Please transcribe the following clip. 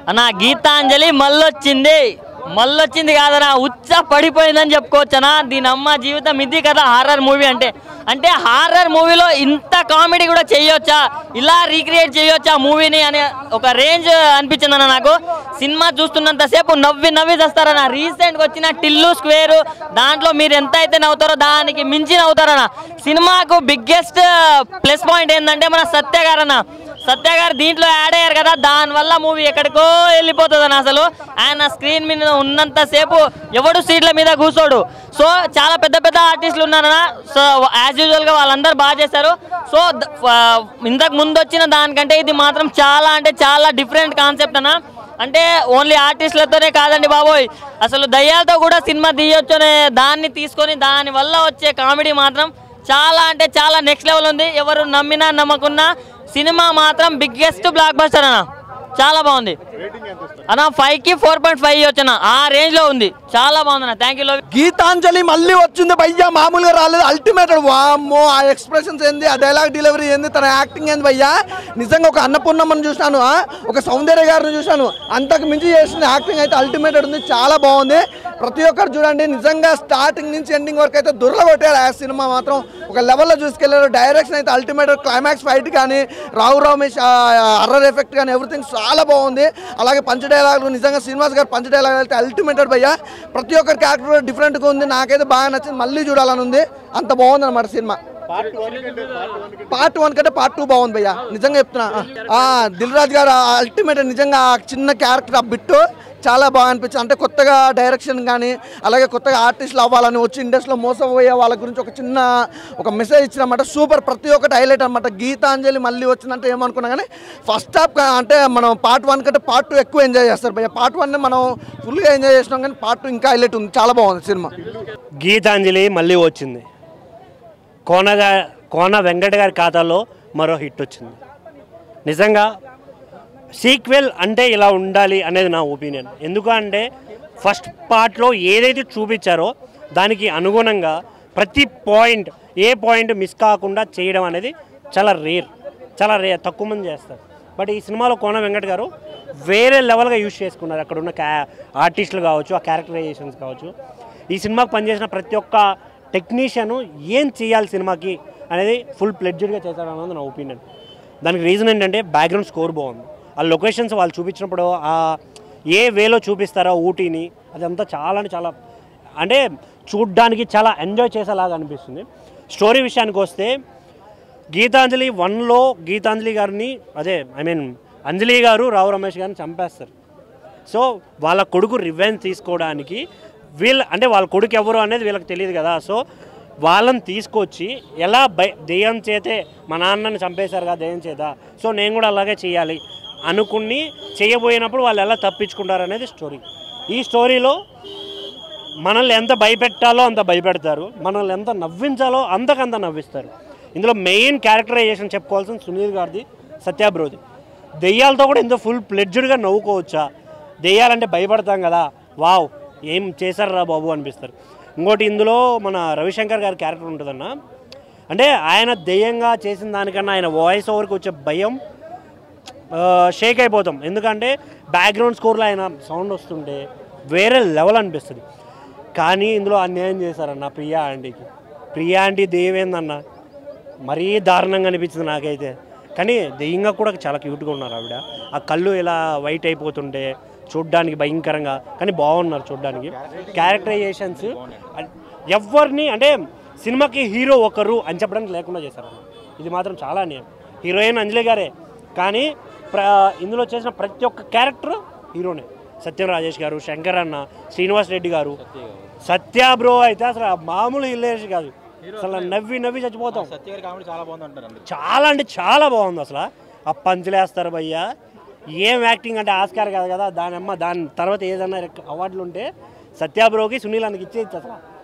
అన్న గీతాంజలి మళ్ళొచ్చింది కాదనా, మళ్ళొచ్చింది కాదనా, ఉచ్చ పడిపోయిందని చెప్పుకోవచ్చనా. దీని అమ్మ జీవితం ఇది కదా హారర్ మూవీ అంటే హారర్ మూవీలో ఇంత కామెడీ కూడా చేయొచ్చా, ఇలా రీక్రియేట్ చేయొచ్చా మూవీని అనే ఒక రేంజ్ అనిపించిందన్న నాకు. సినిమా చూస్తున్నంతసేపు నవ్వి చేస్తారన్న. రీసెంట్గా వచ్చిన టిల్లు స్క్వేర్ దాంట్లో మీరు ఎంత అయితే నవ్వుతారో దానికి మించి నవ్వుతారన్న. సినిమాకు బిగ్గెస్ట్ ప్లస్ పాయింట్ ఏంటంటే మన సత్య గారు దీంట్లో యాడ్ అయ్యారు కదా, దానివల్ల మూవీ ఎక్కడికో వెళ్ళిపోతుంది అన్న. అసలు ఆయన స్క్రీన్ మీద ఉన్నంతసేపు ఎవడు సీట్ల మీద కూర్చోడు. సో చాలా పెద్ద ఆర్టిస్టులు ఉన్నారన్న. సో యాజ్ యూజువల్గా వాళ్ళందరూ బాగా చేశారు. సో ఇంతకు ముందు వచ్చిన దానికంటే ఇది మాత్రం చాలా అంటే చాలా డిఫరెంట్ కాన్సెప్ట్ అన్న. అంటే ఓన్లీ ఆర్టిస్టులతోనే కాదండి బాబోయ్, అసలు దయ్యాలతో కూడా సినిమా తీయొచ్చు అనే దాన్ని తీసుకొని దానివల్ల వచ్చే కామెడీ మాత్రం చాలా అంటే చాలా నెక్స్ట్ లెవెల్ ఉంది. ఎవరు నమ్మినా నమ్మకున్నా సినిమా మాత్రం బిగ్గెస్ట్ బ్లాక్ బస్టర్ అన్న. చాలా బాగుంది అన్న. 5కి 4.5 వచ్చిన ఆ రేంజ్ లో ఉంది. చాలా బాగుంది అన్న. Thank you. గీతాంజలి మళ్ళీ వచ్చింది భయ్యా, మామూలుగా రాలేదు. అల్టిమేటెడ్. వామ్మో, ఆ ఎక్స్ప్రెషన్స్ ఏంది, ఆ డైలాగ్ డెలివరీ ఏంది, తన యాక్టింగ్ ఏంది భయ్యా. నిజంగా ఒక అన్నపూర్ణమ్మని చూశాను, ఒక సౌందర్య గారిని చూశాను. అంతకు మించి చేసిన యాక్టింగ్ అయితే అల్టిమేటెడ్ ఉంది. చాలా బాగుంది. ప్రతి ఒక్కరు చూడండి, నిజంగా స్టార్టింగ్ నుంచి ఎండింగ్ వరకు అయితే దుర్లగొట్టారు. ఆ సినిమా మాత్రం ఒక లెవెల్లో చూసుకెళ్లారు. డైరెక్షన్ అయితే అల్టిమేటెడ్. క్లైమాక్స్ ఫైట్ కానీ, రావు రమేష్ హర్రర్ ఎఫెక్ట్ కానీ ఎవ్రీథింగ్ చాలా బాగుంది. అలాగే పంచ డైలాగులు, నిజంగా శ్రీనివాస్ గారు పంచ డైలాగ్ అయితే అల్టిమేటెడ్ భయ్యా. ప్రతి ఒక్కరి క్యారెక్టర్ డిఫరెంట్గా ఉంది. నాకైతే బాగా నచ్చింది, మళ్ళీ చూడాలని ఉంది. అంత బాగుంది అనమాట సినిమా. పార్ట్ 1 కంటే పార్ట్ 2 బాగుంది భయ్యా, నిజంగా చెప్తున్నా. దిల్ రాజు గారు అల్టిమేట్. నిజంగా చిన్న క్యారెక్టర్ ఆ బిట్టు చాలా బాగా అనిపించింది. అంటే కొత్తగా డైరెక్షన్ కానీ, అలాగే కొత్తగా ఆర్టిస్టులు అవ్వాలని వచ్చి ఇండస్ట్రీలో మోసపోయే వాళ్ళ గురించి ఒక మెసేజ్ ఇచ్చినమాట. సూపర్. ప్రతి ఒక్కటి హైలైట్ అనమాట. గీతాంజలి మళ్ళీ వచ్చిందంటే ఏమనుకున్నా కానీ ఫస్ట్ హాఫ్ అంటే మనం పార్ట్ 1 కంటే పార్ట్ 2 ఎక్కువ ఎంజాయ్ చేస్తారు భయ్య. పార్ట్ 1 మనం ఫుల్గా ఎంజాయ్ చేసినాం, కానీ పార్ట్ 2 ఇంకా హైలైట్ ఉంది. చాలా బాగుంది సినిమా. గీతాంజలి మళ్ళీ వచ్చింది. కోన వెంకట గారి ఖాతాలో మరో హిట్ వచ్చింది. నిజంగా సీక్వెల్ అంటే ఇలా ఉండాలి అనేది నా ఒపీనియన్. ఎందుకంటే ఫస్ట్ పార్ట్లో ఏదైతే చూపించారో దానికి అనుగుణంగా ప్రతి పాయింట్, ఏ పాయింట్ మిస్ కాకుండా చేయడం అనేది చాలా రేర్, తక్కువ మంది చేస్తారు. బట్ ఈ సినిమాలో కోన వెంకట గారు వేరే లెవెల్గా యూజ్ చేసుకున్నారు. అక్కడ ఉన్న ఆర్టిస్టులు కావచ్చు, ఆ క్యారెక్టరైజేషన్స్ కావచ్చు, ఈ సినిమాకి పనిచేసిన ప్రతి ఒక్క టెక్నీషియను ఏం చేయాలి సినిమాకి అనేది ఫుల్ ప్లెడ్జ్డ్గా చేశారు అన్నది నా ఒపీనియన్. దానికి రీజన్ ఏంటంటే బ్యాక్గ్రౌండ్ స్కోర్ బాగుంది. ఆ లొకేషన్స్ వాళ్ళు చూపించినప్పుడు ఏ వేలో చూపిస్తారో ఊటీని, అదంతా చాలా అంటే చూడ్డానికి చాలా ఎంజాయ్ చేసేలాగా అనిపిస్తుంది. స్టోరీ విషయానికి వస్తే గీతాంజలి 1లో గీతాంజలి గారిని అంజలి గారు రావు రమేష్ గారిని చంపేస్తారు. సో వాళ్ళ కొడుకు రివెంజ్ తీసుకోవడానికి వాళ్ళ కొడుకు ఎవరు అనేది వీళ్ళకి తెలియదు కదా. సో వాళ్ళని తీసుకొచ్చి ఎలా దెయ్యం చేతే మా నాన్నని చంపేశారు కదా దెయ్యం చేత, సో నేను కూడా అలాగే చేయాలి అనుకుని చేయబోయినప్పుడు వాళ్ళు ఎలా తప్పించుకుంటారు అనేది స్టోరీ. ఈ స్టోరీలో మనల్ని ఎంత భయపెట్టాలో అంత భయపెడతారు, మనల్ని ఎంత నవ్వించాలో అంతకంత నవ్విస్తారు. ఇందులో మెయిన్ క్యారెక్టరైజేషన్ చెప్పుకోవాల్సిన సునీల్ గారిది, సత్య బ్రోది. దెయ్యాలతో కూడా ఎంతో ఫుల్ ప్లెడ్జ్డ్గా నవ్వుకోవచ్చా, దెయ్యాలంటే భయపడతాం కదా, వావ్ ఏం చేశారా బాబు అనిపిస్తారు. ఇంకోటి ఇందులో మన రవిశంకర్ గారి క్యారెక్టర్ ఉంటుందన్న, అంటే ఆయన దెయ్యంగా చేసిన దానికన్నా ఆయన వాయిస్ ఓవర్కి వచ్చే భయం షేక్ అయిపోతాం. ఎందుకంటే బ్యాక్గ్రౌండ్ స్కోర్లో ఆయన సౌండ్ వస్తుంటే వేరే లెవెల్ అనిపిస్తుంది. కానీ ఇందులో అన్యాయం చేశారన్న ప్రియా ఆంటీ దెయ్యమేందన్న, మరీ దారుణంగా అనిపించింది నాకైతే. కానీ దెయ్యంగా కూడా చాలా క్యూట్గా ఉన్నారు ఆవిడ. ఆ కళ్ళు ఇలా వైట్ అయిపోతుంటే చూడ్డానికి భయంకరంగా, కానీ బాగున్నారు చూడ్డానికి. క్యారెక్టరైజేషన్స్ ఎవరిని అంటే సినిమాకి హీరో ఒకరు అని చెప్పడానికి లేకుండా చేశారు. ఇది మాత్రం చాలా అన్యాయం. హీరోయిన్ అంజలి గారే, కానీ ఇందులో చేసిన ప్రతి ఒక్క క్యారెక్టర్ హీరోనే. సత్యం రాజేష్ గారు, శంకర్ అన్న, శ్రీనివాస్ రెడ్డి గారు, సత్య బ్రో అయితే అసలు మామూలు హిలేష్ కాదు, అసలు నవ్వి చచ్చిపోతాం. చాలా అంటే చాలా బాగుంది. అసలు ఆ పంచులేస్తారు భయ్యా, ఏం యాక్టింగ్ అంటే ఆస్కార్ కాదు కదా, దాని తర్వాత ఏదన్నా అవార్డులు ఉంటే సత్య బ్రోకి సునీల్ అన్నకి ఇచ్చేది అసలు.